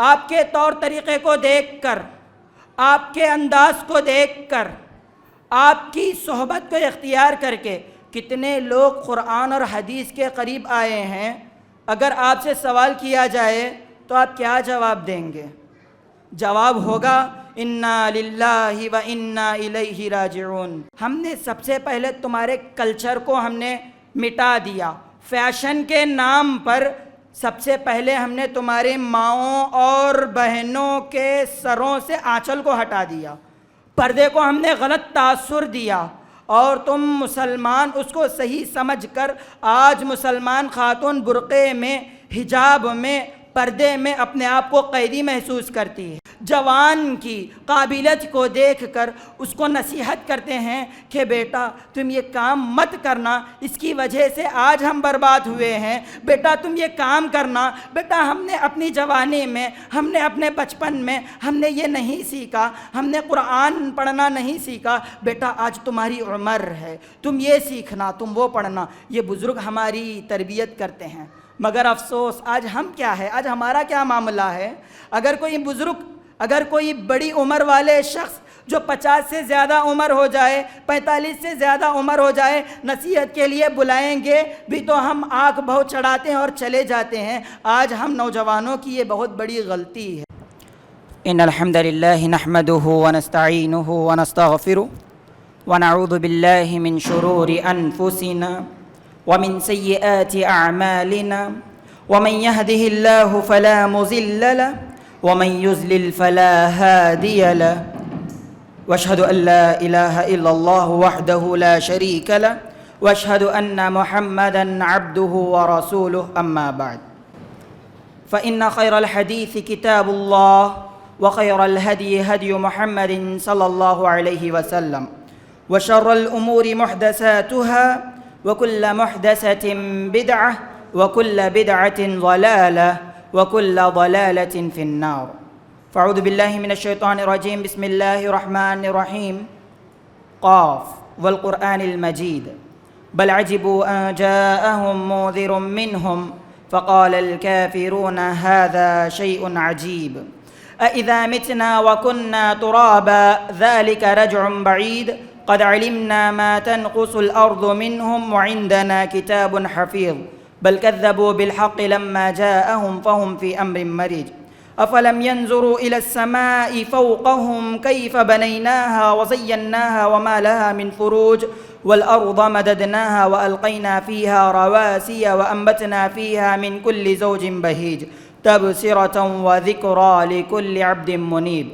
آپ کے طور طریقے کو دیکھ کر، آپ کے انداز کو دیکھ کر، آپ کی صحبت کو اختیار کر کے کتنے لوگ قرآن اور حدیث کے قریب آئے ہیں۔ اگر آپ سے سوال کیا جائے تو آپ کیا جواب دیں گے؟ جواب ہوگا انا للہ و انا الیہ راجعون۔ ہم نے سب سے پہلے تمہارے کلچر کو ہم نے مٹا دیا، فیشن کے نام پر سب سے پہلے ہم نے تمہارے ماؤں اور بہنوں کے سروں سے آنچل کو ہٹا دیا، پردے کو ہم نے غلط تاثر دیا، اور تم مسلمان اس کو صحیح سمجھ کر آج مسلمان خاتون برقعے میں، حجاب میں، پردے میں اپنے آپ کو قیدی محسوس کرتی ہے۔ جوان کی قابلیت کو دیکھ کر اس کو نصیحت کرتے ہیں کہ بیٹا تم یہ کام مت کرنا، اس کی وجہ سے آج ہم برباد ہوئے ہیں، بیٹا تم یہ کام کرنا۔ بیٹا ہم نے اپنی جوانی میں، ہم نے اپنے بچپن میں ہم نے یہ نہیں سیکھا، ہم نے قرآن پڑھنا نہیں سیکھا، بیٹا آج تمہاری عمر ہے، تم یہ سیکھنا، تم وہ پڑھنا۔ یہ بزرگ ہماری تربیت کرتے ہیں، مگر افسوس آج ہم کیا ہے، آج ہمارا کیا معاملہ ہے؟ اگر کوئی بزرگ، اگر کوئی بڑی عمر والے شخص جو 50 سے زیادہ عمر ہو جائے، 45 سے زیادہ عمر ہو جائے، نصیحت کے لیے بلائیں گے بھی تو ہم آنکھ بھو چڑھاتے ہیں اور چلے جاتے ہیں۔ آج ہم نوجوانوں کی یہ بہت بڑی غلطی ہے۔ ان الحمد للہ نحمده ونستعینه ونستغفره ونعوذ باللہ من شرور انفسنا ومن سیئات اعمالنا ومن يهده الله فلا مضل له ومن يضلل فلا هادي له واشهد ان لا اله الا الله وحده لا شريك له واشهد ان محمدا عبده ورسوله اما بعد فان خير الحديث كتاب الله وخير الهدي هدي محمد صلى الله عليه وسلم وشر الامور محدثاتها وكل محدثة بدعة وكل بدعة ضلالة وكل ضلالة في النار فاعوذ بالله من الشيطان الرجيم بسم الله الرحمن الرحيم قاف والقرآن المجيد بل عجبوا أن جاءهم منذر منهم فقال الكافرون هذا شيء عجيب أإذا متنا وكنا ترابا ذلك رجع بعيد قد علمنا ما تنقص الأرض منهم وعندنا كتاب حفيظ بل كذبوا بالحق لما جاءهم فهم في أمر مريج أفلم ينظروا إلى السماء فوقهم كيف بنيناها وزيناها وما لها من فروج والأرض مددناها وألقينا فيها رواسي وأنبتنا فيها من كل زوج بهيج تبصرة وذكرى لكل عبد منيب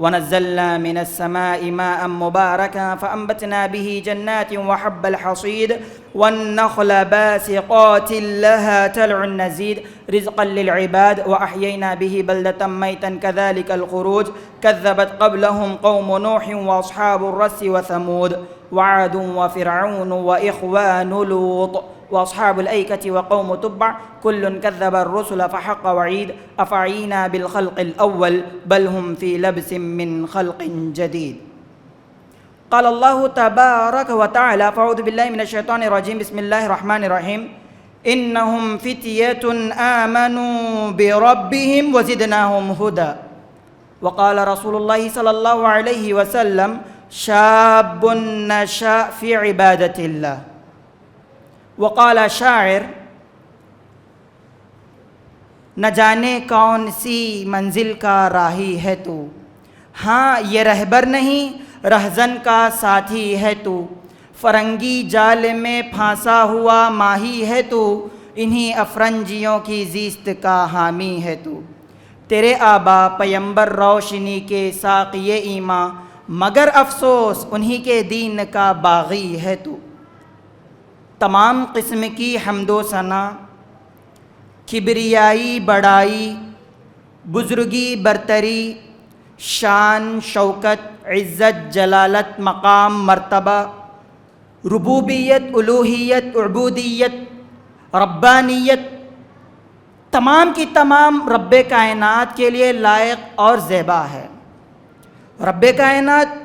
ونزلنا من السماء ماء مباركا فأنبتنا به جنات وحب الحصيد والنخل باسقات لها تلع نزيد رزقا للعباد وأحيينا به بلدة ميتا كذلك الخروج كذبت قبلهم قوم نوح وأصحاب الرس وثمود وعاد وفرعون وإخوان لوط وأصحاب الأيكة وقوم تبع كل كذب الرسل فحق وعيد أفعينا بالخلق الأول بل هم في لبس من خلق جديد قال الله تبارك وتعالى فأعوذ بالله من الشيطان الرجيم بسم الله الرحمن الرحيم إنهم فتية آمنوا بربهم وزدناهم هدى وقال رسول الله صلى الله عليه وسلم شاب نشأ في عبادة الله وقال شاعر نہ جانے کون سی منزل کا راہی ہے تو، ہاں یہ رہبر نہیں رہزن کا ساتھی ہے تو، فرنگی جال میں پھانسا ہوا ماہی ہے تو، انہی افرنجیوں کی زیست کا حامی ہے تو، تیرے آبا پیمبر روشنی کے ساقی ایماں مگر افسوس انہی کے دین کا باغی ہے تو۔ تمام قسم کی حمد و ثنا، کبریائی بڑائی، بزرگی برتری، شان شوکت عزت جلالت مقام مرتبہ، ربوبیت الوہیت عبودیت ربانیت، تمام کی تمام رب کائنات کے لیے لائق اور زیبا ہے۔ رب کائنات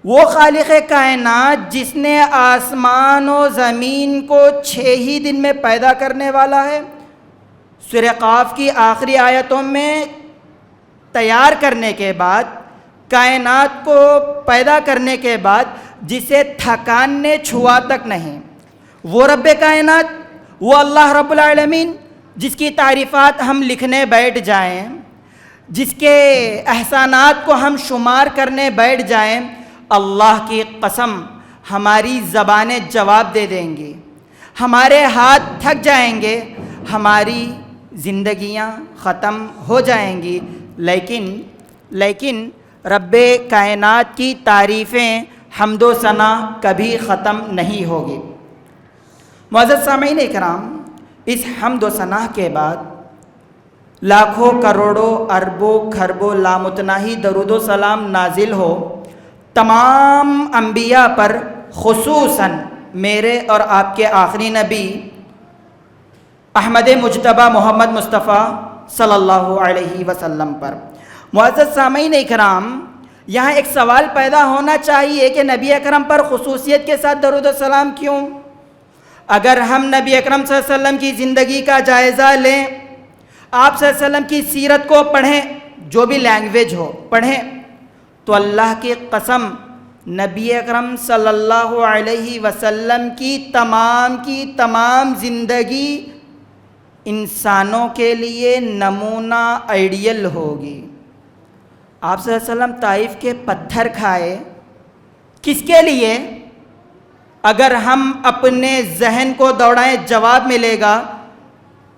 وہ خالق کائنات جس نے آسمان و زمین کو 6 ہی دن میں پیدا کرنے والا ہے۔ سورہ قاف کی آخری آیتوں میں تیار کرنے کے بعد، کائنات کو پیدا کرنے کے بعد جسے تھکان نے چھوا تک نہیں، وہ رب کائنات، وہ اللہ رب العالمین جس کی تعریفات ہم لکھنے بیٹھ جائیں، جس کے احسانات کو ہم شمار کرنے بیٹھ جائیں، اللہ کی قسم ہماری زبانیں جواب دے دیں گی، ہمارے ہاتھ تھک جائیں گے، ہماری زندگیاں ختم ہو جائیں گی، لیکن رب کائنات کی تعریفیں حمد و ثنا کبھی ختم نہیں ہوگی۔ معزز سامعین اکرام، اس حمد و ثنا کے بعد لاکھوں کروڑوں اربوں خربوں لامتناہی درود و سلام نازل ہو تمام انبیاء پر، خصوصاً میرے اور آپ کے آخری نبی احمد مجتبیٰ محمد مصطفیٰ صلی اللہ علیہ وسلم پر۔ معزز سامعین اکرام، یہاں ایک سوال پیدا ہونا چاہیے کہ نبی اکرم پر خصوصیت کے ساتھ درود و سلام کیوں؟ اگر ہم نبی اکرم صلی اللہ علیہ وسلم کی زندگی کا جائزہ لیں، آپ صلی اللہ علیہ وسلم کی سیرت کو پڑھیں، جو بھی لینگویج ہو پڑھیں، تو اللہ کی قسم نبی اکرم صلی اللہ علیہ وسلم کی تمام زندگی انسانوں کے لیے نمونہ آئیڈیل ہوگی۔ آپ صلی اللہ علیہ وسلم طائف کے پتھر کھائے، کس کے لیے؟ اگر ہم اپنے ذہن کو دوڑائیں جواب ملے گا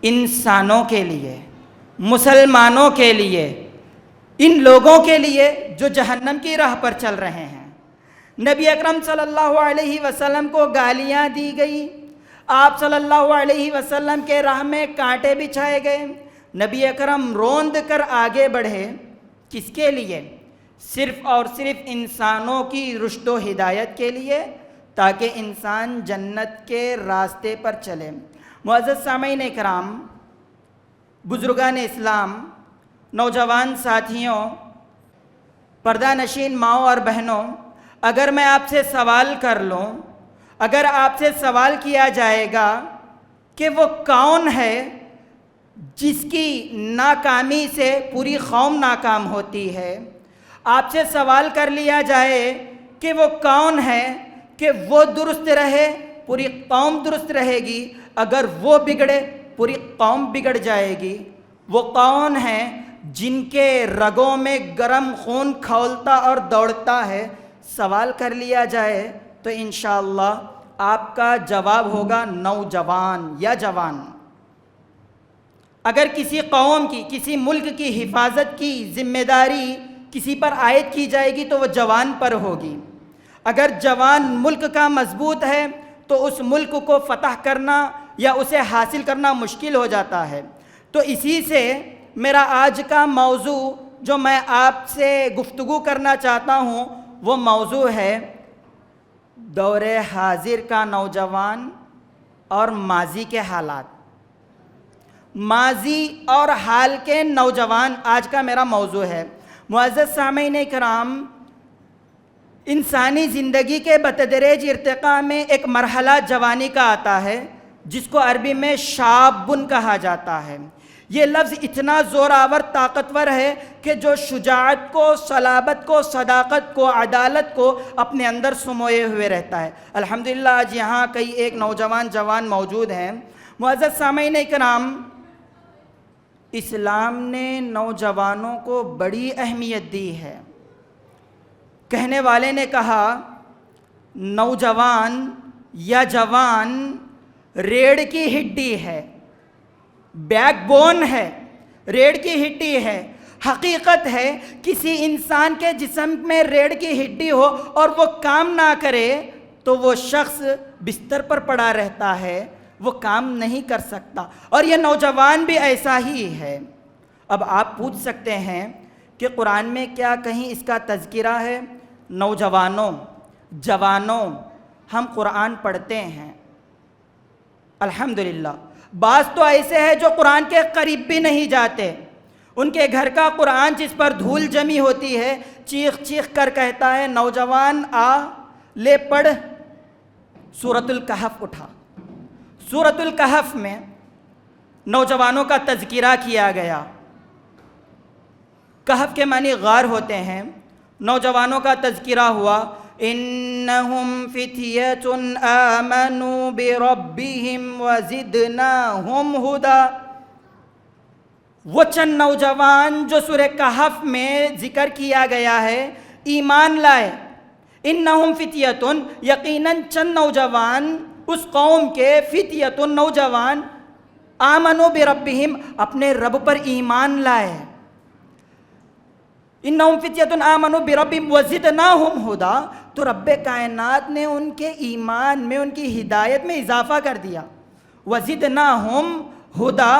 انسانوں کے لیے، مسلمانوں کے لیے، ان لوگوں کے لیے جو جہنم کی راہ پر چل رہے ہیں۔ نبی اکرم صلی اللہ علیہ وسلم کو گالیاں دی گئی، آپ صلی اللہ علیہ وسلم کے راہ میں کانٹے بچھائے گئے، نبی اکرم روند کر آگے بڑھے، کس کے لیے؟ صرف اور صرف انسانوں کی رشد و ہدایت کے لیے، تاکہ انسان جنت کے راستے پر چلے۔ معزز سامعین اکرام، بزرگان اسلام، نوجوان ساتھیوں، پردہ نشین ماؤں اور بہنوں، اگر میں آپ سے سوال کر لوں، اگر آپ سے سوال کیا جائے گا کہ وہ کون ہے جس کی ناکامی سے پوری قوم ناکام ہوتی ہے، آپ سے سوال کر لیا جائے کہ وہ کون ہے کہ وہ درست رہے پوری قوم درست رہے گی، اگر وہ بگڑے پوری قوم بگڑ جائے گی، وہ کون ہے جن کے رگوں میں گرم خون کھولتا اور دوڑتا ہے، سوال کر لیا جائے تو انشاءاللہ آپ کا جواب ہوگا نوجوان یا جوان۔ اگر کسی قوم کی، کسی ملک کی حفاظت کی ذمہ داری کسی پر عائد کی جائے گی تو وہ جوان پر ہوگی۔ اگر جوان ملک کا مضبوط ہے تو اس ملک کو فتح کرنا یا اسے حاصل کرنا مشکل ہو جاتا ہے۔ تو اسی سے میرا آج کا موضوع جو میں آپ سے گفتگو کرنا چاہتا ہوں وہ موضوع ہے دور حاضر کا نوجوان اور ماضی کے حالات۔ ماضی اور حال کے نوجوان آج کا میرا موضوع ہے۔ معزز سامعین کرام، انسانی زندگی کے بتدریج ارتقاء میں ایک مرحلہ جوانی کا آتا ہے جس کو عربی میں شابن کہا جاتا ہے۔ یہ لفظ اتنا زور آور طاقتور ہے کہ جو شجاعت کو، صلابت کو، صداقت کو، عدالت کو اپنے اندر سموئے ہوئے رہتا ہے۔ الحمدللہ آج یہاں کئی ایک نوجوان جوان موجود ہیں۔ معزز سامعین کرام، اسلام نے نوجوانوں کو بڑی اہمیت دی ہے۔ کہنے والے نے کہا نوجوان یا جوان ریڑھ کی ہڈی ہے، بیک بون ہے، ریڑھ کی ہڈی ہے۔ حقیقت ہے کسی انسان کے جسم میں ریڑھ کی ہڈی ہو اور وہ کام نہ کرے تو وہ شخص بستر پر پڑا رہتا ہے، وہ کام نہیں کر سکتا، اور یہ نوجوان بھی ایسا ہی ہے۔ اب آپ پوچھ سکتے ہیں کہ قرآن میں کیا کہیں اس کا تذکرہ ہے؟ نوجوانوں، جوانوں، ہم قرآن پڑھتے ہیں الحمدللہ۔ بعض تو ایسے ہیں جو قرآن کے قریب بھی نہیں جاتے، ان کے گھر کا قرآن جس پر دھول جمی ہوتی ہے چیخ چیخ کر کہتا ہے نوجوان آ لے پڑھ سورۃ الکہف اٹھا۔ سورۃ الکہف میں نوجوانوں کا تذکرہ کیا گیا۔ کہف کے معنی غار ہوتے ہیں. نوجوانوں کا تذکرہ ہوا. انہم فتیۃ آمنوا بربہم وزدناہم ہدی. وہ چند نوجوان جو سورہ کہف میں ذکر کیا گیا ہے ایمان لائے. انہم فتیۃ، یقیناً چند نوجوان اس قوم کے، فتیۃ نوجوان، آمنوا بربہم اپنے رب پر ایمان لائے. انہم فتیۃ آمنوا بربہم وزدناہم ہدی، تو رب کائنات نے ان کے ایمان میں، ان کی ہدایت میں اضافہ کر دیا. وزدناہم ہدی،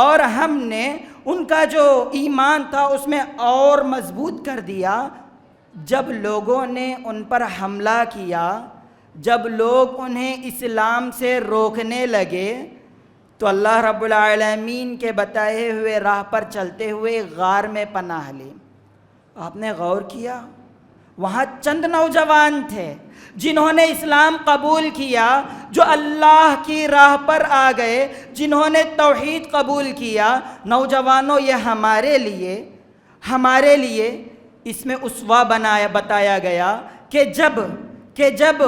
اور ہم نے ان کا جو ایمان تھا اس میں اور مضبوط کر دیا. جب لوگوں نے ان پر حملہ کیا، جب لوگ انہیں اسلام سے روکنے لگے، تو اللہ رب العالمین کے بتائے ہوئے راہ پر چلتے ہوئے غار میں پناہ لی. آپ نے غور کیا، وہاں چند نوجوان تھے جنہوں نے اسلام قبول کیا، جو اللہ کی راہ پر آ گئے، جنہوں نے توحید قبول کیا. نوجوانوں، یہ ہمارے لیے اس میں اسوہ بتایا گیا کہ جب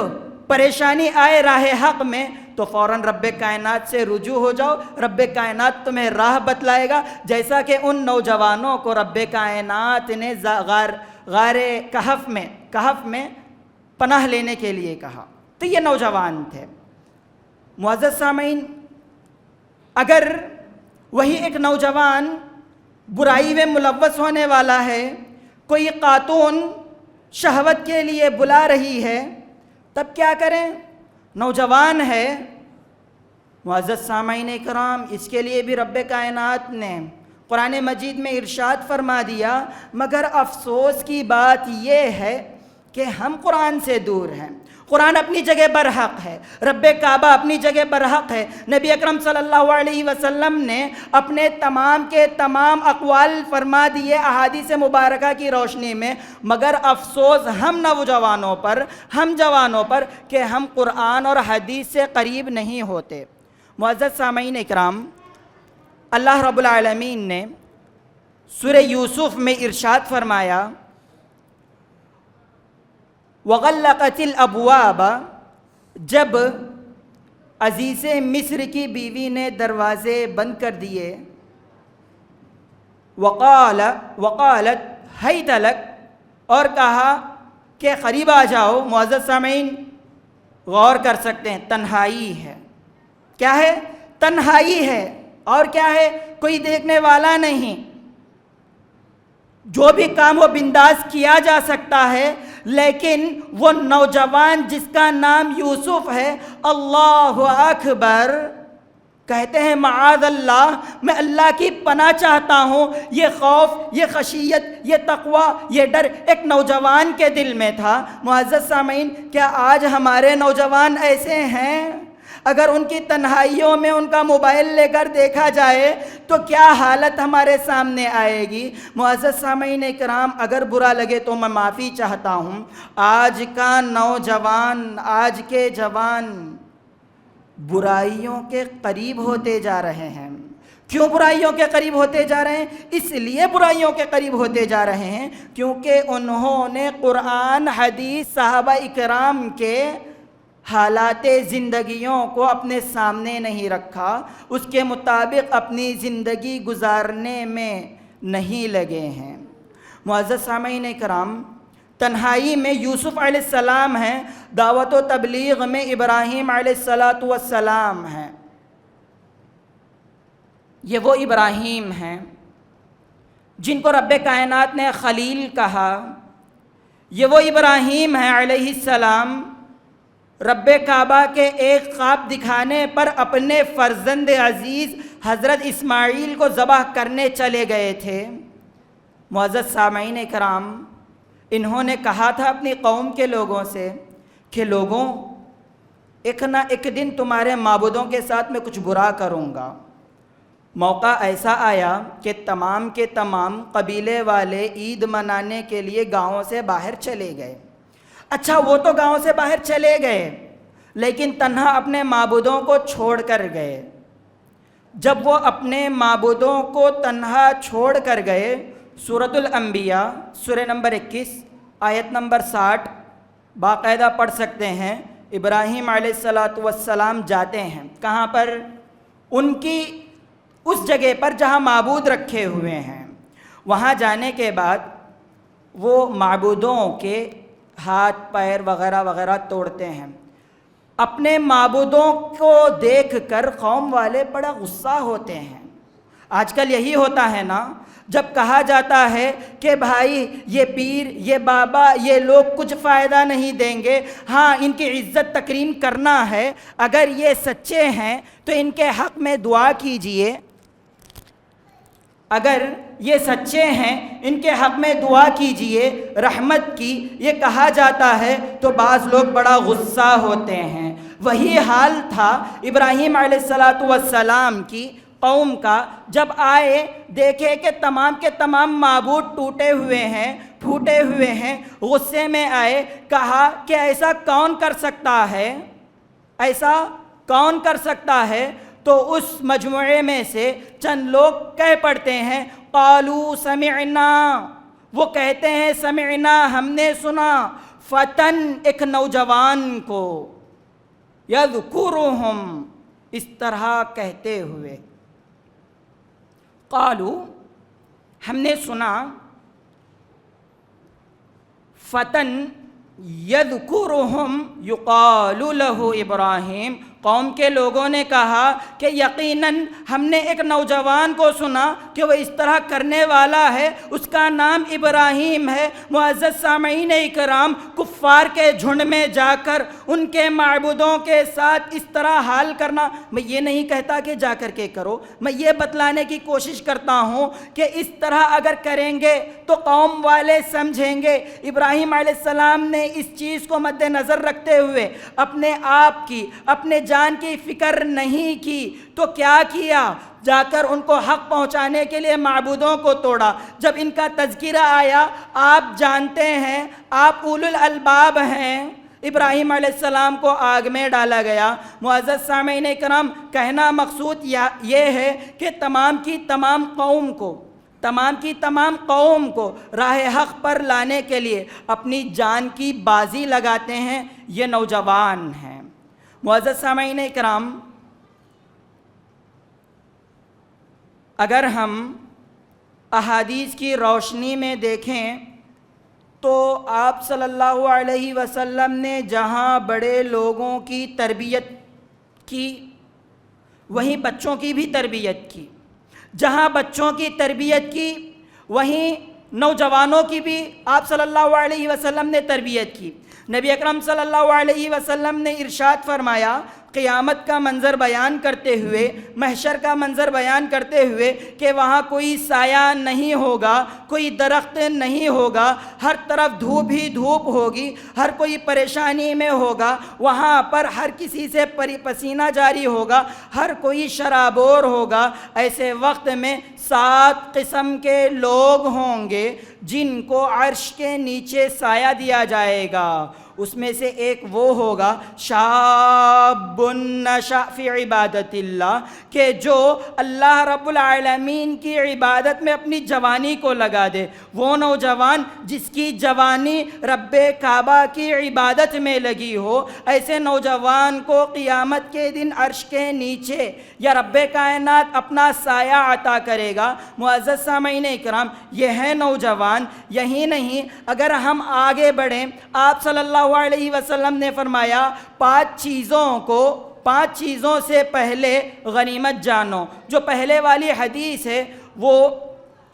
پریشانی آئے راہ حق میں تو فوراً رب کائنات سے رجوع ہو جاؤ. رب کائنات تمہیں راہ بتلائے گا، جیسا کہ ان نوجوانوں کو رب کائنات نے غار کہف میں پناہ لینے کے لیے کہا. تو یہ نوجوان تھے. معزز سامعین، اگر وہی ایک نوجوان برائی میں ملوث ہونے والا ہے، کوئی خاتون شہوت کے لیے بلا رہی ہے، تب کیا کریں؟ نوجوان ہے. معزز سامعین کرام، اس کے لیے بھی رب کائنات نے قرآن مجید میں ارشاد فرما دیا. مگر افسوس کی بات یہ ہے کہ ہم قرآن سے دور ہیں. قرآن اپنی جگہ برحق ہے، رب کعبہ اپنی جگہ برحق ہے. نبی اکرم صلی اللہ علیہ وسلم نے اپنے تمام کے تمام اقوال فرما دیے احادیث مبارکہ کی روشنی میں. مگر افسوس ہم نوجوانوں پر، ہم جوانوں پر کہ ہم قرآن اور حدیث سے قریب نہیں ہوتے. معزز سامعین اکرام، اللہ رب العالمین نے سورہ یوسف میں ارشاد فرمایا، وغلقت الابواب، جب عزیز مصر کی بیوی نے دروازے بند کر دیے، وقالت حیت لک، اور کہا کہ قریب آ جاؤ. معزز سامعین، غور کر سکتے ہیں، تنہائی ہے. کیا ہے؟ تنہائی ہے. اور کیا ہے؟ کوئی دیکھنے والا نہیں. جو بھی کام وہ بنداز کیا جا سکتا ہے. لیکن وہ نوجوان جس کا نام یوسف ہے، اللہ اکبر، کہتے ہیں معاذ اللہ، میں اللہ کی پناہ چاہتا ہوں. یہ خوف، یہ خشیت، یہ تقوی، یہ ڈر ایک نوجوان کے دل میں تھا. معزز سامعین، کیا آج ہمارے نوجوان ایسے ہیں؟ اگر ان کی تنہائیوں میں ان کا موبائل لے کر دیکھا جائے تو کیا حالت ہمارے سامنے آئے گی؟ معزز سامعین کرام، اگر برا لگے تو میں معافی چاہتا ہوں. آج کا نوجوان، آج کے جوان برائیوں کے قریب ہوتے جا رہے ہیں. کیوں برائیوں کے قریب ہوتے جا رہے ہیں؟ اس لیے برائیوں کے قریب ہوتے جا رہے ہیں کیونکہ انہوں نے قرآن، حدیث، صحابہ اکرام کے حالات زندگیوں کو اپنے سامنے نہیں رکھا، اس کے مطابق اپنی زندگی گزارنے میں نہیں لگے ہیں. معزز سامعین کرام، تنہائی میں یوسف علیہ السلام ہیں، دعوت و تبلیغ میں ابراہیم علیہ السلام ہیں. یہ وہ ابراہیم ہیں جن کو رب کائنات نے خلیل کہا. یہ وہ ابراہیم ہیں علیہ السلام، رب کعبہ کے ایک خواب دکھانے پر اپنے فرزند عزیز حضرت اسماعیل کو ذبح کرنے چلے گئے تھے. معزز سامعین کرام، انہوں نے کہا تھا اپنی قوم کے لوگوں سے کہ لوگوں، ایک نہ ایک دن تمہارے معبودوں کے ساتھ میں کچھ برا کروں گا. موقع ایسا آیا کہ تمام کے تمام قبیلے والے عید منانے کے لیے گاؤں سے باہر چلے گئے. اچھا، وہ تو گاؤں سے باہر چلے گئے لیکن تنہا اپنے معبودوں کو چھوڑ کر گئے. جب وہ اپنے معبودوں کو تنہا چھوڑ کر گئے سورۃ الانبیاء سورہ نمبر 21 آیت نمبر 60 باقاعدہ پڑھ سکتے ہیں۔ ابراہیم علیہ السلام جاتے ہیں کہاں پر؟ ان کی اس جگہ پر جہاں معبود رکھے ہوئے ہیں۔ وہاں جانے کے بعد وہ معبودوں کے ہاتھ پیر وغیرہ وغیرہ توڑتے ہیں۔ اپنے معبودوں کو دیکھ کر قوم والے بڑا غصہ ہوتے ہیں۔ آج کل یہی ہوتا ہے نا، جب کہا جاتا ہے کہ بھائی یہ پیر، یہ بابا، یہ لوگ کچھ فائدہ نہیں دیں گے، ہاں ان کی عزت تکریم کرنا ہے، اگر یہ سچے ہیں تو ان کے حق میں دعا کیجئے، اگر یہ سچے ہیں ان کے حق میں دعا کیجئے رحمت کی، یہ کہا جاتا ہے تو بعض لوگ بڑا غصہ ہوتے ہیں۔ وہی حال تھا ابراہیم علیہ السلام کی قوم کا، جب آئے دیکھے کہ تمام کے تمام معبود ٹوٹے ہوئے ہیں، پھوٹے ہوئے ہیں، غصے میں آئے، کہا کہ ایسا کون کر سکتا ہے، ایسا کون کر سکتا ہے؟ تو اس مجموعے میں سے چند لوگ کہہ پڑتے ہیں قالوا سمعنا، وہ کہتے ہیں سمعنا، ہم نے سنا، فتن، ایک نوجوان کو، یذکرہم، اس طرح کہتے ہوئے، قالوا، ہم نے سنا، فتن یذکرہم یقال لہ ابراہیم، قوم کے لوگوں نے کہا کہ یقیناً ہم نے ایک نوجوان کو سنا کہ وہ اس طرح کرنے والا ہے، اس کا نام ابراہیم ہے۔ معزز سامعین اکرام، کفار کے جھنڈ میں جا کر ان کے معبودوں کے ساتھ اس طرح حال کرنا، میں یہ نہیں کہتا کہ جا کر کے کرو، میں یہ بتلانے کی کوشش کرتا ہوں کہ اس طرح اگر کریں گے تو قوم والے سمجھیں گے۔ ابراہیم علیہ السلام نے اس چیز کو مد نظر رکھتے ہوئے اپنے آپ کی، اپنے جان کی فکر نہیں کی، تو کیا کیا؟ جا کر ان کو حق پہنچانے کے لیے معبودوں کو توڑا۔ جب ان کا تذکرہ آیا، آپ جانتے ہیں، آپ اولو الالباب ہیں، ابراہیم علیہ السلام کو آگ میں ڈالا گیا۔ معزز سامعین کرام، کہنا مقصود یہ ہے کہ تمام کی تمام قوم کو راہ حق پر لانے کے لیے اپنی جان کی بازی لگاتے ہیں یہ نوجوان ہیں۔ معزز سامعین کرام، اگر ہم احادیث کی روشنی میں دیکھیں تو آپ صلی اللہ علیہ وسلم نے جہاں بڑے لوگوں کی تربیت کی، وہیں بچوں کی بھی تربیت کی، جہاں بچوں کی تربیت کی وہیں نوجوانوں کی بھی آپ صلی اللہ علیہ وسلم نے تربیت کی۔ نبی اکرم صلی اللہ علیہ وسلم نے ارشاد فرمایا، قیامت کا منظر بیان کرتے ہوئے، محشر کا منظر بیان کرتے ہوئے، کہ وہاں کوئی سایہ نہیں ہوگا، کوئی درخت نہیں ہوگا، ہر طرف دھوپ ہی دھوپ ہوگی، ہر کوئی پریشانی میں ہوگا، وہاں پر ہر کسی سے پسینہ جاری ہوگا، ہر کوئی شرابور ہوگا۔ ایسے وقت میں 7 قسم کے لوگ ہوں گے جن کو عرش کے نیچے سایہ دیا جائے گا۔ اس میں سے ایک وہ ہوگا شاب نشأ فی عبادت اللہ، کہ جو اللہ رب العالمین کی عبادت میں اپنی جوانی کو لگا دے، وہ نوجوان جس کی جوانی رب کعبہ کی عبادت میں لگی ہو، ایسے نوجوان کو قیامت کے دن عرش کے نیچے یا رب کائنات اپنا سایہ عطا کرے گا۔ معزز سامعین اکرام، یہ ہے نوجوان۔ یہی نہیں، اگر ہم آگے بڑھیں، آپ صلی اللہ علیہ وسلم نے فرمایا 5 چیزوں سے پہلے غنیمت جانو۔ جو پہلے والی حدیث ہے وہ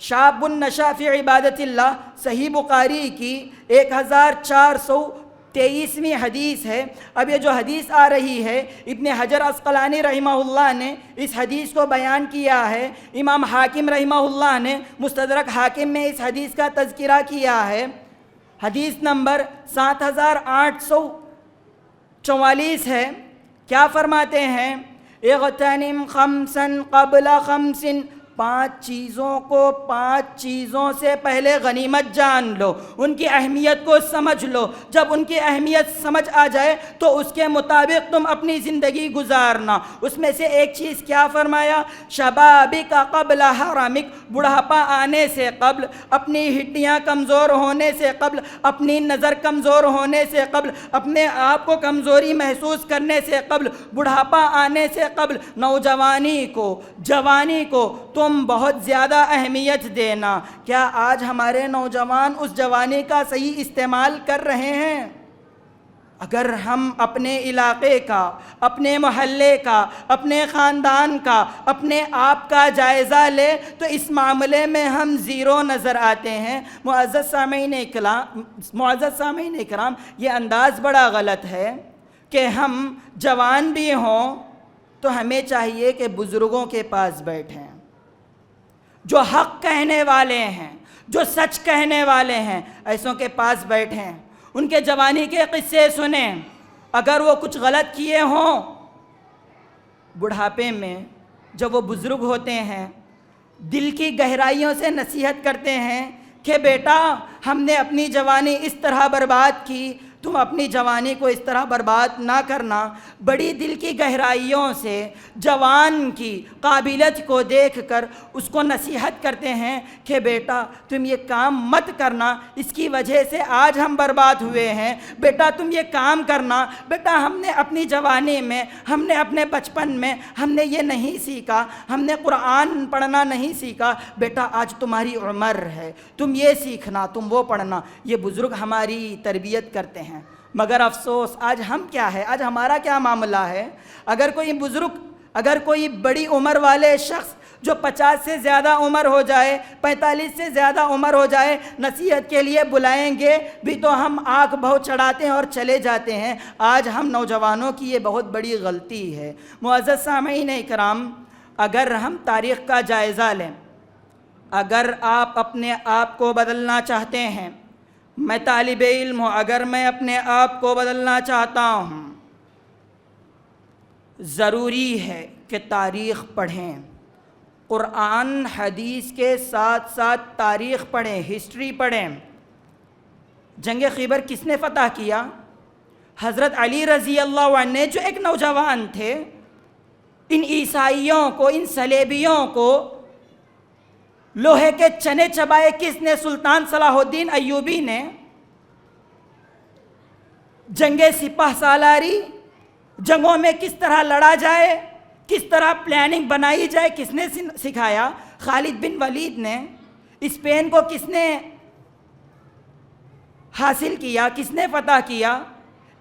شاب نشأ فی عبادت اللہ، صحیح بخاری کی 1423ویں حدیث ہے۔ اب یہ جو حدیث آ رہی ہے، ابن حجر عسقلانی رحمہ اللہ نے اس حدیث کو بیان کیا ہے، امام حاکم رحمہ اللہ نے مستدرک حاکم میں اس حدیث کا تذکرہ کیا ہے۔ حدیث نمبر 7844 ہے۔ کیا فرماتے ہیں؟ اغتنم خمسا قبل خمس، 5 چیزوں کو 5 چیزوں سے پہلے غنیمت جان لو، ان کی اہمیت کو سمجھ لو. جب ان کی اہمیت سمجھ آ جائے تو اس کے مطابق تم اپنی زندگی گزارنا. اس میں سے ایک چیز کیا فرمایا؟ شبابک قبل حرمک، بڑھاپا آنے سے قبل، اپنی ہڈیاں کمزور ہونے سے قبل، اپنی نظر کمزور ہونے سے قبل، اپنے آپ کو کمزوری محسوس کرنے سے قبل، بڑھاپا آنے سے قبل نوجوانی کو، جوانی کو تم بہت زیادہ اہمیت دینا. کیا آج ہمارے نوجوان اس جوانی کا صحیح استعمال کر رہے ہیں؟ اگر ہم اپنے علاقے کا، اپنے محلے کا، اپنے خاندان کا، اپنے آپ کا جائزہ لیں تو اس معاملے میں ہم زیرو نظر آتے ہیں. معزز سامعین اکرام، یہ انداز بڑا غلط ہے کہ ہم جوان بھی ہوں تو ہمیں چاہیے کہ بزرگوں کے پاس بیٹھیں، جو حق کہنے والے ہیں، جو سچ کہنے والے ہیں، ایسوں کے پاس بیٹھیں، ان کے جوانی کے قصے سنیں. اگر وہ کچھ غلط کیے ہوں، بڑھاپے میں جب وہ بزرگ ہوتے ہیں دل کی گہرائیوں سے نصیحت کرتے ہیں کہ بیٹا ہم نے اپنی جوانی اس طرح برباد کی، تم اپنی جوانی کو اس طرح برباد نہ کرنا. بڑی دل کی گہرائیوں سے جوان کی قابلیت کو دیکھ کر اس کو نصیحت کرتے ہیں کہ بیٹا تم یہ کام مت کرنا، اس کی وجہ سے آج ہم برباد ہوئے ہیں. بیٹا تم یہ کام کرنا، بیٹا ہم نے اپنی جوانی میں، ہم نے اپنے بچپن میں ہم نے یہ نہیں سیکھا، ہم نے قرآن پڑھنا نہیں سیکھا. بیٹا آج تمہاری عمر ہے، تم یہ سیکھنا، تم وہ پڑھنا. یہ بزرگ ہماری تربیت کرتے ہیں. مگر افسوس آج ہم کیا ہے، آج ہمارا کیا معاملہ ہے؟ اگر کوئی بزرگ، اگر کوئی بڑی عمر والے شخص جو 50 سے زیادہ عمر ہو جائے، 45 سے زیادہ عمر ہو جائے، نصیحت کے لیے بلائیں گے بھی تو ہم آنکھ بھو چڑھاتے ہیں اور چلے جاتے ہیں. آج ہم نوجوانوں کی یہ بہت بڑی غلطی ہے. معزز سامعین اکرام، اگر ہم تاریخ کا جائزہ لیں، اگر آپ اپنے آپ کو بدلنا چاہتے ہیں، میں طالب علم ہوں، اگر میں اپنے آپ کو بدلنا چاہتا ہوں، ضروری ہے کہ تاریخ پڑھیں. قرآن حدیث کے ساتھ ساتھ تاریخ پڑھیں، ہسٹری پڑھیں. جنگ خیبر کس نے فتح کیا؟ حضرت علی رضی اللہ عنہ نے، جو ایک نوجوان تھے. ان عیسائیوں کو، ان صلیبیوں کو لوہے کے چنے چبائے کس نے؟ سلطان صلاح الدین ایوبی نے. جنگ سپہ سالاری، جنگوں میں کس طرح لڑا جائے، کس طرح پلاننگ بنائی جائے، کس نے سکھایا؟ خالد بن ولید نے. اسپین کو کس نے حاصل کیا، کس نے فتح کیا؟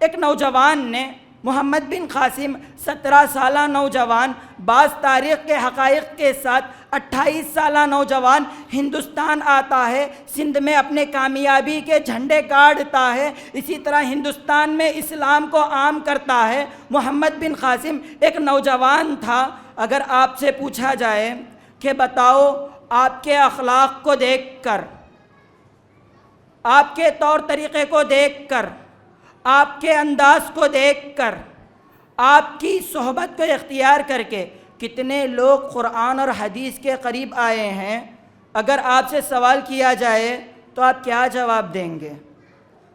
ایک نوجوان نے. محمد بن قاسم 17 سالہ نوجوان، بعض تاریخ کے حقائق کے ساتھ 28 سالہ نوجوان ہندوستان آتا ہے، سندھ میں اپنے کامیابی کے جھنڈے گاڑتا ہے، اسی طرح ہندوستان میں اسلام کو عام کرتا ہے. محمد بن قاسم ایک نوجوان تھا. اگر آپ سے پوچھا جائے کہ بتاؤ آپ کے اخلاق کو دیکھ کر، آپ کے طور طریقے کو دیکھ کر، آپ کے انداز کو دیکھ کر، آپ کی صحبت کو اختیار کر کے کتنے لوگ قرآن اور حدیث کے قریب آئے ہیں؟ اگر آپ سے سوال کیا جائے تو آپ کیا جواب دیں گے؟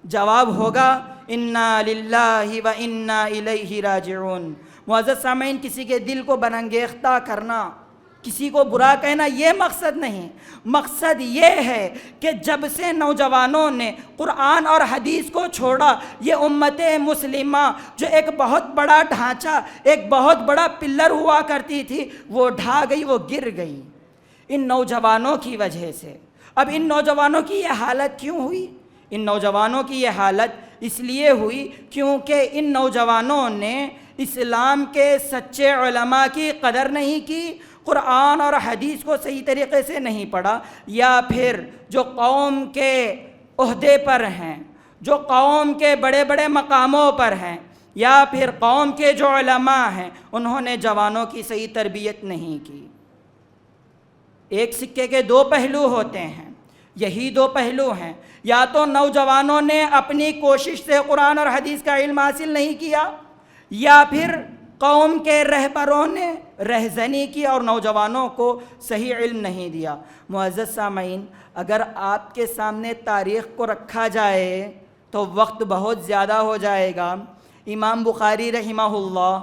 جواب ہوگا انا للہ و انا الیہ راجعون. معزز سامعین، کسی کے دل کو برانگیختہ کرنا، کسی کو برا کہنا یہ مقصد نہیں. مقصد یہ ہے کہ جب سے نوجوانوں نے قرآن اور حدیث کو چھوڑا، یہ امت مسلمہ جو ایک بہت بڑا ڈھانچہ، ایک بہت بڑا پلر ہوا کرتی تھی، وہ ڈھا گئی، وہ گر گئی ان نوجوانوں کی وجہ سے. اب ان نوجوانوں کی یہ حالت کیوں ہوئی؟ ان نوجوانوں کی یہ حالت اس لیے ہوئی کیونکہ ان نوجوانوں نے اسلام کے سچے علماء کی قدر نہیں کی، قرآن اور حدیث کو صحیح طریقے سے نہیں پڑھا، یا پھر جو قوم کے عہدے پر ہیں، جو قوم کے بڑے بڑے مقاموں پر ہیں، یا پھر قوم کے جو علماء ہیں، انہوں نے جوانوں کی صحیح تربیت نہیں کی. ایک سکے کے دو پہلو ہوتے ہیں، یہی دو پہلو ہیں. یا تو نوجوانوں نے اپنی کوشش سے قرآن اور حدیث کا علم حاصل نہیں کیا، یا پھر قوم کے رہبروں نے رہزنی کی اور نوجوانوں کو صحیح علم نہیں دیا۔ معزز سامعین، اگر آپ کے سامنے تاریخ کو رکھا جائے تو وقت بہت زیادہ ہو جائے گا۔ امام بخاری رحمہ اللہ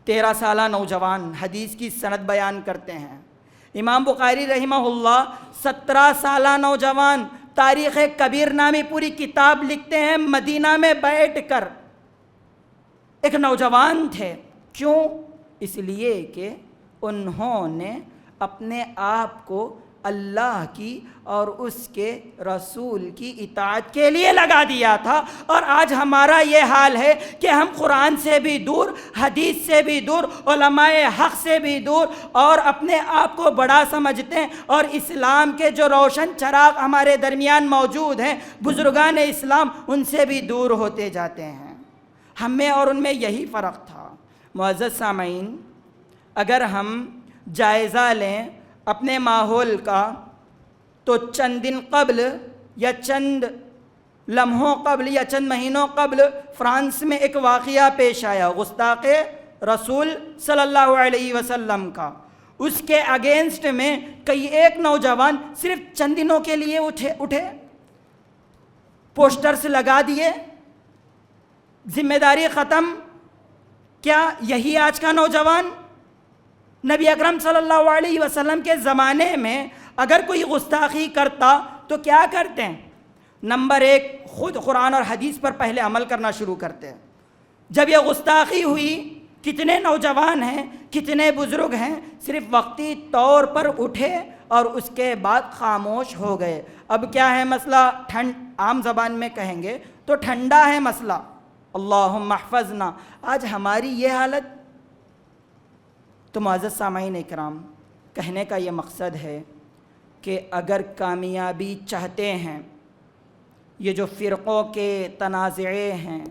13 سالہ نوجوان حدیث کی سند بیان کرتے ہیں۔ امام بخاری رحمہ اللہ 17 سالہ نوجوان تاریخ کبیر نامی پوری کتاب لکھتے ہیں مدینہ میں بیٹھ کر۔ ایک نوجوان تھے، کیوں؟ اس لیے کہ انہوں نے اپنے آپ کو اللہ کی اور اس کے رسول کی اطاعت کے لیے لگا دیا تھا۔ اور آج ہمارا یہ حال ہے کہ ہم قرآن سے بھی دور، حدیث سے بھی دور، علماء حق سے بھی دور، اور اپنے آپ کو بڑا سمجھتے ہیں، اور اسلام کے جو روشن چراغ ہمارے درمیان موجود ہیں بزرگان اسلام، ان سے بھی دور ہوتے جاتے ہیں۔ ہم میں اور ان میں یہی فرق تھا۔ معزز سامعین، اگر ہم جائزہ لیں اپنے ماحول کا تو چند دن قبل یا چند لمحوں قبل یا چند مہینوں قبل فرانس میں ایک واقعہ پیش آیا گستاخ رسول صلی اللہ علیہ وسلم کا۔ اس کے اگینسٹ میں کئی ایک نوجوان صرف چند دنوں کے لیے اٹھے، پوسٹرز لگا دیے، ذمہ داری ختم۔ کیا یہی آج کا نوجوان؟ نبی اکرم صلی اللہ علیہ وسلم کے زمانے میں اگر کوئی گستاخی کرتا تو کیا کرتے ہیں؟ نمبر 1، خود قرآن اور حدیث پر پہلے عمل کرنا شروع کرتے ہیں۔ جب یہ گستاخی ہوئی، کتنے نوجوان ہیں، کتنے بزرگ ہیں، صرف وقتی طور پر اٹھے اور اس کے بعد خاموش ہو گئے۔ اب کیا ہے مسئلہ؟ عام زبان میں کہیں گے تو ٹھنڈا ہے مسئلہ، اللہم احفظنا۔ آج ہماری یہ حالت۔ تو معزز سامعین اکرام، کہنے کا یہ مقصد ہے کہ اگر کامیابی چاہتے ہیں، یہ جو فرقوں کے تنازعے ہیں،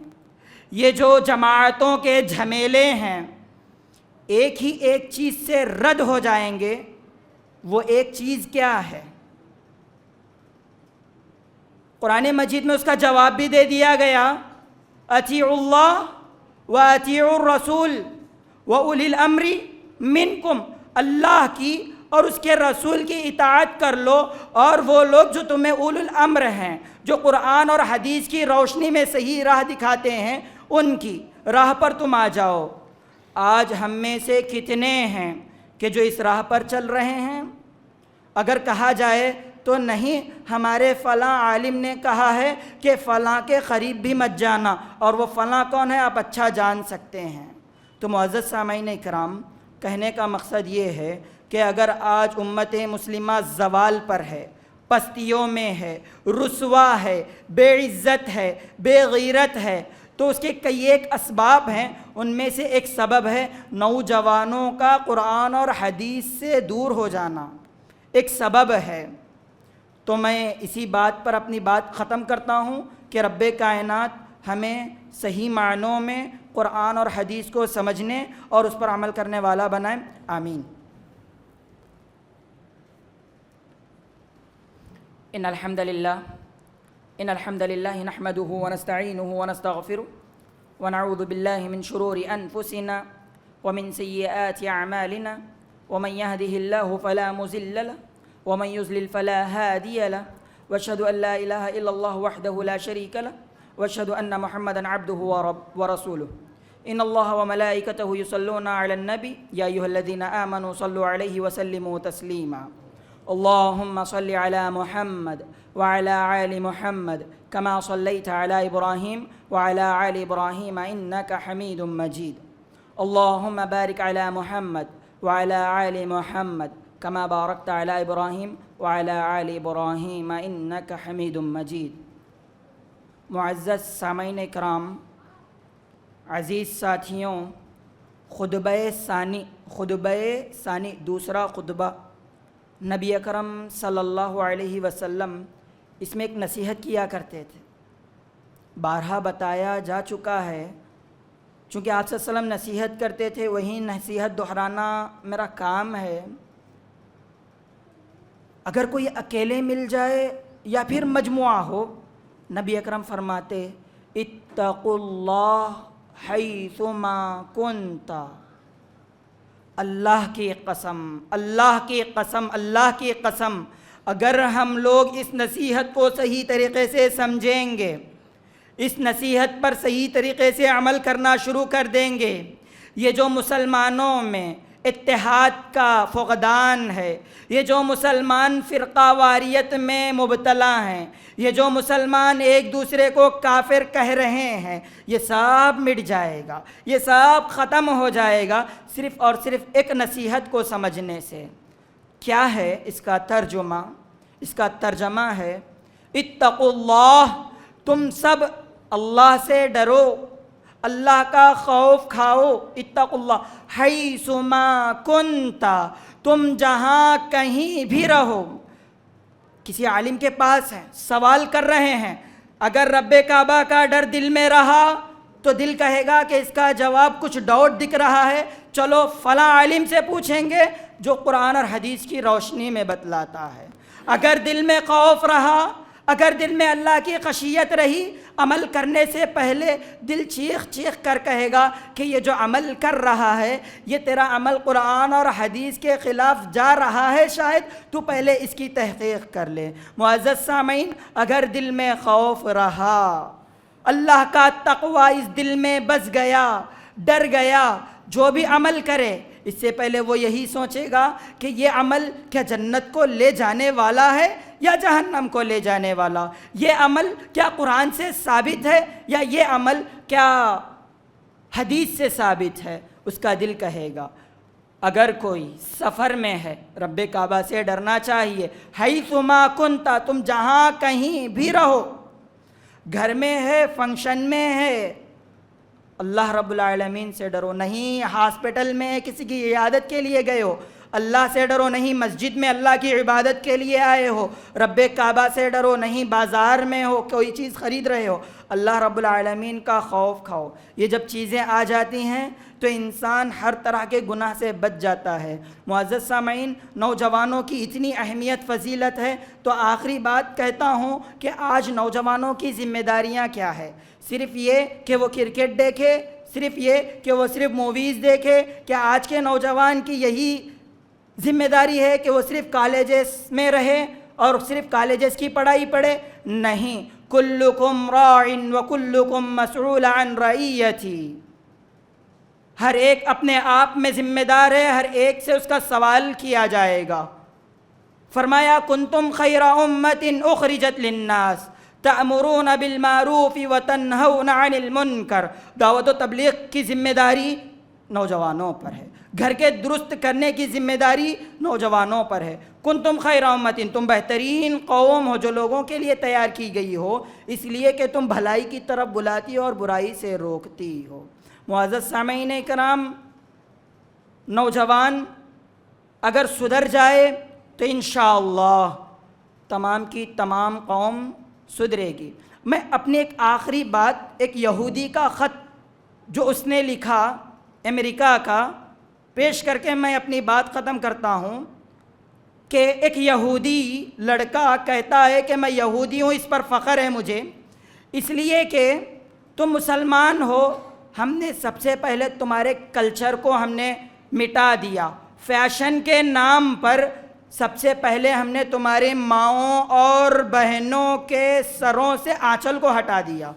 یہ جو جماعتوں کے جھمیلے ہیں، ایک ہی ایک چیز سے رد ہو جائیں گے۔ وہ ایک چیز کیا ہے؟ قرآن مجید میں اس کا جواب بھی دے دیا گیا، اطیعوا اللہ و اطیعوا الرسول و اولی الامر منکم۔ اللہ کی اور اس کے رسول کی اطاعت کر لو، اور وہ لوگ جو تمہیں اولو الامر ہیں، جو قرآن اور حدیث کی روشنی میں صحیح راہ دکھاتے ہیں، ان کی راہ پر تم آ جاؤ۔ آج ہم میں سے کتنے ہیں کہ جو اس راہ پر چل رہے ہیں؟ اگر کہا جائے تو نہیں، ہمارے فلاں عالم نے کہا ہے کہ فلاں کے قریب بھی مت جانا، اور وہ فلاں کون ہے آپ اچھا جان سکتے ہیں۔ تو معزز سامعین اکرام، کہنے کا مقصد یہ ہے کہ اگر آج امت مسلمہ زوال پر ہے، پستیوں میں ہے، رسوا ہے، بے عزت ہے، بے غیرت ہے، تو اس کے کئی ایک اسباب ہیں۔ ان میں سے ایک سبب ہے نوجوانوں کا قرآن اور حدیث سے دور ہو جانا، ایک سبب ہے۔ تو میں اسی بات پر اپنی بات ختم کرتا ہوں کہ رب کائنات ہمیں صحیح معنوں میں قرآن اور حدیث کو سمجھنے اور اس پر عمل کرنے والا بنائیں، آمین۔ ان الحمد للہ نحمده ونستعینه ونستغفره ونعوذ باللہ من شرور انفسنا ومن سیئات اعمالنا ومن يهده الله فلا مضل له ومن يضلل فلا هادي له واشهد ان لا اله الا الله وحده لا شريك له واشهد ان محمدا عبده ورسوله ان الله وملائكته يصلون على النبي يا ايها الذين امنوا صلوا عليه وسلموا تسليما اللهم صل على محمد وعلى آل محمد كما صليت على إبراهيم وعلى آل إبراهيم إنك حميد مجيد اللهم بارك على محمد وعلى آل محمد كما باركت على إبراهيم وعلى آل إبراهيم إنك حميد مجيد۔ معزز سامعین اکرام، عزیز ساتھیوں، خطبہ ثانی دوسرا خطبہ نبی اکرم صلی اللہ علیہ وسلم اس میں ایک نصیحت کیا کرتے تھے۔ بارہا بتایا جا چکا ہے، چونکہ آپ صلی اللہ علیہ وسلم نصیحت کرتے تھے، وہی نصیحت دہرانا میرا کام ہے۔ اگر کوئی اکیلے مل جائے یا پھر مجموعہ ہو، نبی اکرم فرماتے اتقوا اللہ حیثما کنت. اللہ کی قسم، اللہ کی قسم، اللہ کی قسم، اگر ہم لوگ اس نصیحت کو صحیح طریقے سے سمجھیں گے، اس نصیحت پر صحیح طریقے سے عمل کرنا شروع کر دیں گے، یہ جو مسلمانوں میں اتحاد کا فقدان ہے، یہ جو مسلمان فرقہ واریت میں مبتلا ہیں، یہ جو مسلمان ایک دوسرے کو کافر کہہ رہے ہیں، یہ سب مٹ جائے گا، یہ سب ختم ہو جائے گا صرف اور صرف ایک نصیحت کو سمجھنے سے. کیا ہے اس کا ترجمہ؟ اس کا ترجمہ ہے اتقوا اللہ، تم سب اللہ سے ڈرو، اللہ کا خوف کھاؤ. اتقوا اللہ حیثما کنت، تم جہاں کہیں بھی رہو. کسی عالم کے پاس ہیں، سوال کر رہے ہیں، اگر رب کعبہ کا ڈر دل میں رہا تو دل کہے گا کہ اس کا جواب کچھ ڈاؤٹ دکھ رہا ہے، چلو فلاں عالم سے پوچھیں گے جو قرآن اور حدیث کی روشنی میں بتلاتا ہے. اگر دل میں خوف رہا، اگر دل میں اللہ کی خشیت رہی، عمل کرنے سے پہلے دل چیخ چیخ کر کہے گا کہ یہ جو عمل کر رہا ہے، یہ تیرا عمل قرآن اور حدیث کے خلاف جا رہا ہے، شاید تو پہلے اس کی تحقیق کر لے. معزز سامعین، اگر دل میں خوف رہا، اللہ کا تقوی اس دل میں بس گیا، ڈر گیا، جو بھی عمل کرے اس سے پہلے وہ یہی سوچے گا کہ یہ عمل کیا جنت کو لے جانے والا ہے یا جہنم کو لے جانے والا، یہ عمل کیا قرآن سے ثابت ہے یا یہ عمل کیا حدیث سے ثابت ہے. اس کا دل کہے گا. اگر کوئی سفر میں ہے، رب کعبہ سے ڈرنا چاہیے. حیثما کنت، تم جہاں کہیں بھی رہو، گھر میں ہے، فنکشن میں ہے، اللہ رب العالمین سے ڈرو. نہیں ہاسپٹل میں کسی کی عیادت کے لیے گئے ہو، اللہ سے ڈرو. نہیں مسجد میں اللہ کی عبادت کے لیے آئے ہو، رب کعبہ سے ڈرو. نہیں بازار میں ہو، کوئی چیز خرید رہے ہو، اللہ رب العالمین کا خوف کھاؤ. یہ جب چیزیں آ جاتی ہیں تو انسان ہر طرح کے گناہ سے بچ جاتا ہے. معزز سامعین، نوجوانوں کی اتنی اہمیت فضیلت ہے تو آخری بات کہتا ہوں کہ آج نوجوانوں کی ذمہ داریاں کیا ہے؟ صرف یہ کہ وہ کرکٹ دیکھے، صرف یہ کہ وہ صرف موویز دیکھے؟ کیا آج کے نوجوان کی یہی ذمہ داری ہے کہ وہ صرف کالجز میں رہے اور صرف کالجز کی پڑھائی پڑھے؟ نہیں. کلکم راع وکلکم مسئول عن رعیتی، ہر ایک اپنے آپ میں ذمہ دار ہے، ہر ایک سے اس کا سوال کیا جائے گا. فرمایا کنتم خیر امت اخرجت للناس تأمرون بالمعروف وتنہون عن المنکر. دعوت و تبلیغ کی ذمہ داری نوجوانوں پر ہے، گھر کے درست کرنے کی ذمہ داری نوجوانوں پر ہے. کنتم خیر امت، تم بہترین قوم ہو جو لوگوں کے لیے تیار کی گئی ہو، اس لیے کہ تم بھلائی کی طرف بلاتی اور برائی سے روکتی ہو. معزز سامعین کرام، نوجوان اگر سدھر جائے تو انشاءاللہ تمام کی تمام قوم سدھرے گی. میں اپنی ایک آخری بات، ایک یہودی کا خط جو اس نے لکھا امریکہ کا، پیش کر کے میں اپنی بات ختم کرتا ہوں. کہ ایک یہودی لڑکا کہتا ہے کہ میں یہودی ہوں، اس پر فخر ہے مجھے، اس لیے کہ تم مسلمان ہو، ہم نے سب سے پہلے تمہارے کلچر کو ہم نے مٹا دیا. فیشن کے نام پر سب سے پہلے ہم نے تمہاری ماؤں اور بہنوں کے سروں سے آنچل کو ہٹا دیا،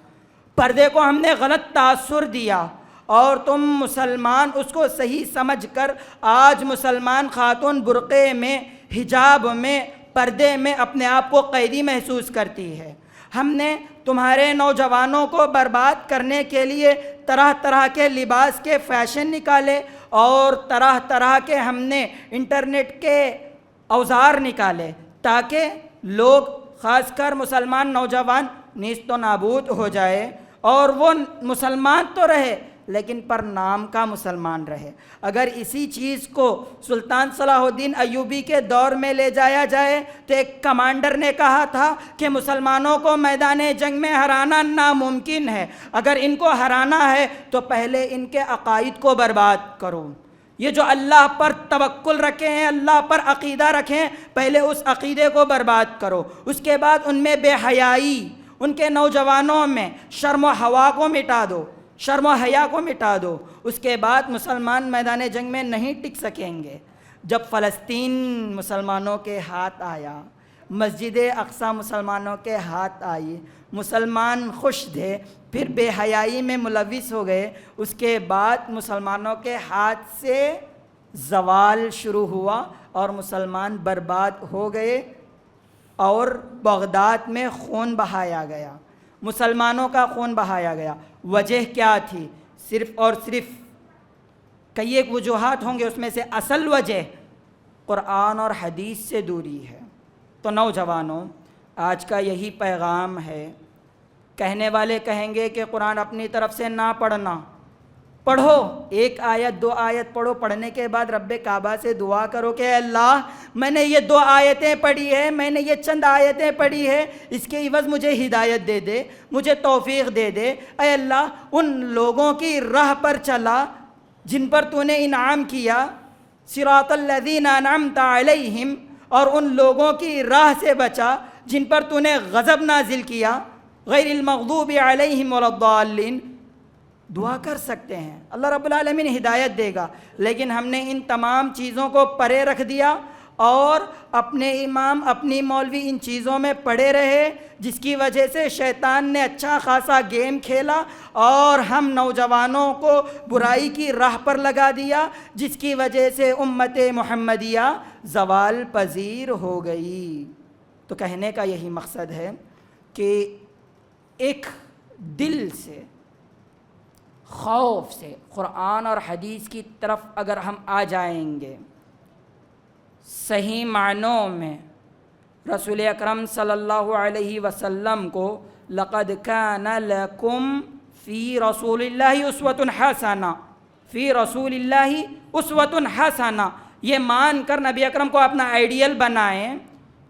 پردے کو ہم نے غلط تاثر دیا، اور تم مسلمان اس کو صحیح سمجھ کر آج مسلمان خاتون برقعے میں، حجاب میں، پردے میں اپنے آپ کو قیدی محسوس کرتی ہے. ہم نے تمہارے نوجوانوں کو برباد کرنے کے لیے طرح طرح کے لباس کے فیشن نکالے اور طرح طرح کے ہم نے انٹرنیٹ کے اوزار نکالے تاکہ لوگ، خاص کر مسلمان نوجوان، نیست و نابود ہو جائے اور وہ مسلمان تو رہے لیکن پر نام کا مسلمان رہے. اگر اسی چیز کو سلطان صلاح الدین ایوبی کے دور میں لے جایا جائے تو ایک کمانڈر نے کہا تھا کہ مسلمانوں کو میدان جنگ میں ہرانا ناممکن ہے، اگر ان کو ہرانا ہے تو پہلے ان کے عقائد کو برباد کرو. یہ جو اللہ پر توکل رکھے ہیں، اللہ پر عقیدہ رکھیں، پہلے اس عقیدے کو برباد کرو. اس کے بعد ان میں بے حیائی، ان کے نوجوانوں میں شرم و حیا کو مٹا دو. شرم و حیا کو مٹا دو، اس کے بعد مسلمان میدان جنگ میں نہیں ٹک سکیں گے۔ جب فلسطین مسلمانوں کے ہاتھ آیا، مسجد اقصی مسلمانوں کے ہاتھ آئی، مسلمان خوش تھے، پھر بے حیائی میں ملوث ہو گئے، اس کے بعد مسلمانوں کے ہاتھ سے زوال شروع ہوا اور مسلمان برباد ہو گئے اور بغداد میں خون بہایا گیا، مسلمانوں کا خون بہایا گیا۔ وجہ کیا تھی؟ صرف اور صرف کئی ایک وجوہات ہوں گے، اس میں سے اصل وجہ قرآن اور حدیث سے دوری ہے۔ تو نوجوانوں، آج کا یہی پیغام ہے۔ کہنے والے کہیں گے کہ قرآن اپنی طرف سے نہ پڑھنا، پڑھو، ایک آیت دو آیت پڑھو، پڑھنے کے بعد رب کعبہ سے دعا کرو کہ اے اللہ میں نے یہ 2 آیتیں پڑھی ہے، میں نے یہ چند آیتیں پڑھی ہے، اس کے عوض مجھے ہدایت دے دے، مجھے توفیق دے دے۔ اے اللہ ان لوگوں کی راہ پر چلا جن پر تو نے انعام کیا، صراط الذین انعمت علیہم، اور ان لوگوں کی راہ سے بچا جن پر تو نے غضب نازل کیا، غیر المغضوب علیہم ولا الضالین۔ دعا کر سکتے ہیں، اللہ رب العالمین ہدایت دے گا، لیکن ہم نے ان تمام چیزوں کو پرے رکھ دیا اور اپنے امام اپنی مولوی ان چیزوں میں پڑے رہے، جس کی وجہ سے شیطان نے اچھا خاصا گیم کھیلا اور ہم نوجوانوں کو برائی کی راہ پر لگا دیا، جس کی وجہ سے امت محمدیہ زوال پذیر ہو گئی۔ تو کہنے کا یہی مقصد ہے کہ ایک دل سے، خوف سے قرآن اور حدیث کی طرف اگر ہم آ جائیں گے، صحیح معنوں میں رسول اکرم صلی اللہ علیہ وسلم کو لقد کان لکم فی رسول اللہ اسوۃ حسنہ، فی رسول اللہ اسوۃ حسنہ، یہ مان کر نبی اکرم کو اپنا آئیڈیل بنائیں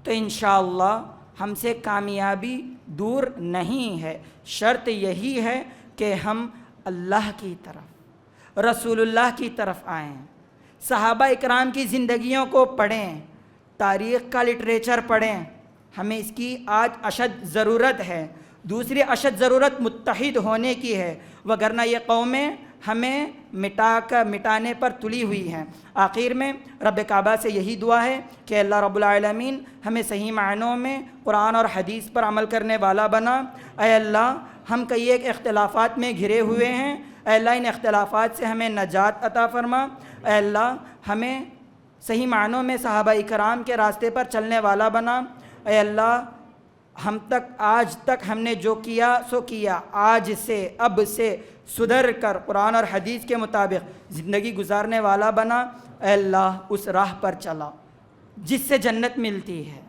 تو انشاءاللہ ہم سے کامیابی دور نہیں ہے۔ شرط یہی ہے کہ ہم اللہ کی طرف، رسول اللہ کی طرف آئیں، صحابہ اکرام کی زندگیوں کو پڑھیں، تاریخ کا لٹریچر پڑھیں، ہمیں اس کی آج اشد ضرورت ہے۔ دوسری اشد ضرورت متحد ہونے کی ہے، وگرنہ یہ قومیں ہمیں مٹانے پر تلی ہوئی ہیں۔ آخر میں رب کعبہ سے یہی دعا ہے کہ اللہ رب العالمین ہمیں صحیح معنوں میں قرآن اور حدیث پر عمل کرنے والا بنا۔ اے اللہ ہم کئی ایک اختلافات میں گھرے ہوئے ہیں، اے اللہ ان اختلافات سے ہمیں نجات عطا فرما۔ اے اللہ ہمیں صحیح معنوں میں صحابہ اکرام کے راستے پر چلنے والا بنا۔ اے اللہ ہم تک آج تک ہم نے جو کیا سو کیا، آج سے اب سے سدھر کر قرآن اور حدیث کے مطابق زندگی گزارنے والا بنا۔ اے اللہ اس راہ پر چلا جس سے جنت ملتی ہے،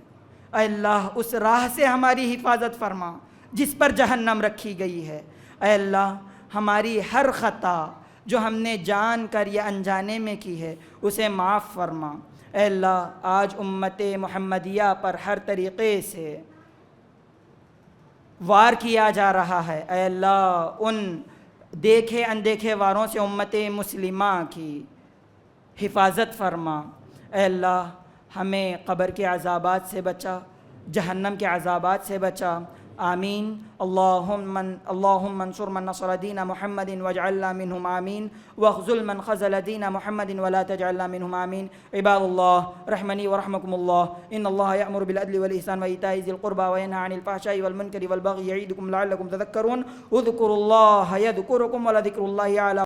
اے اللہ اس راہ سے ہماری حفاظت فرما جس پر جہنم رکھی گئی ہے۔ اے اللہ ہماری ہر خطا جو ہم نے جان کر یا انجانے میں کی ہے اسے معاف فرما۔ اے اللہ آج امت محمدیہ پر ہر طریقے سے وار کیا جا رہا ہے، اے اللہ ان دیکھے اندیکھے واروں سے امت مسلمہ کی حفاظت فرما۔ اے اللہ ہمیں قبر کے عذابات سے بچا، جہنم کے عذابات سے بچا۔ آمین۔ اللہم انصر من نصر دین محمد واجعلنا منہم آمین، واخذل من خذل دین محمد ولا تجعلنا منہم آمین۔ عباد اللہ رحمنی ورحمکم اللہ، ان اللہ یأمر بالعدل والإحسان وإیتاء ذی القربى وینہی عن الفحشاء والمنکر والبغی یعظکم لعلکم تذکرون۔ اذکروا اللہ یذکرکم ولذکر اللہ اعلی۔